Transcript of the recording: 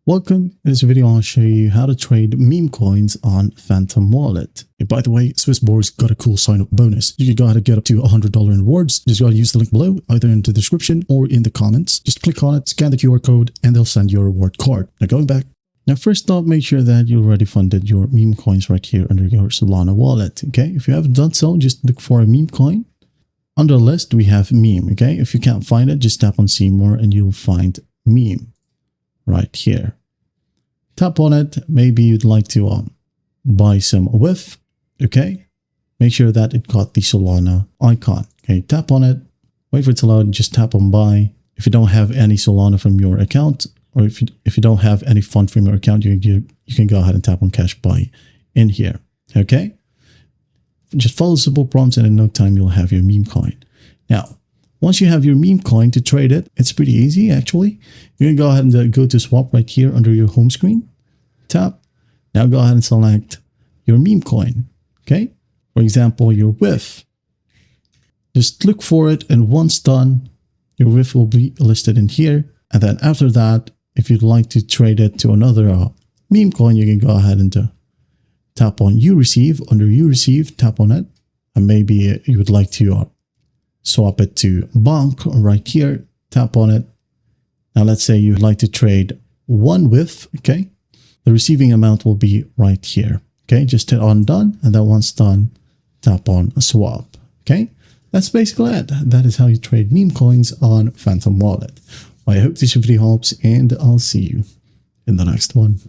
Welcome. In this video, I'll show you how to trade meme coins on Phantom Wallet. And by the way, Swissborg's got a cool sign-up bonus. You can go ahead and get up to $100 in rewards. Just gotta use the link below, either in the description or in the comments. Just click on it, scan the QR code, and they'll send you a reward card. Now going back. Now first off, make sure that you already funded your meme coins right here under your Solana wallet. Okay, if you haven't done so, just look for a meme coin. Under the list, we have meme. Okay, if you can't find it, just tap on see more and you'll find meme right here. Tap on it. Maybe you'd like to buy some with. Okay, make sure that it got the Solana icon. Okay, tap on it, wait for it to load, just tap on buy. If you don't have any Solana from your account, or if you don't have any fund from your account, you can go ahead and tap on cash buy in here. Okay, just follow simple prompts and in no time you'll have your meme coin. Now once you have your meme coin to trade it, it's pretty easy actually. You're gonna go ahead and go to swap right here under your home screen. Tap. Now go ahead and select your meme coin. Okay, for example, your WIF. Just look for it, and once done, your WIF will be listed in here. And then after that, if you'd like to trade it to another meme coin, you can go ahead and tap on you receive. Under you receive, tap on it, and maybe you would like to swap it to BONK right here. Tap on it. Now let's say you'd like to trade one WIF. Okay, the receiving amount will be right here. Okay, just hit on done, and then once done, tap on swap. Okay, that's basically it. That is how you trade meme coins on Phantom Wallet. I hope this video helps, and I'll see you in the next one.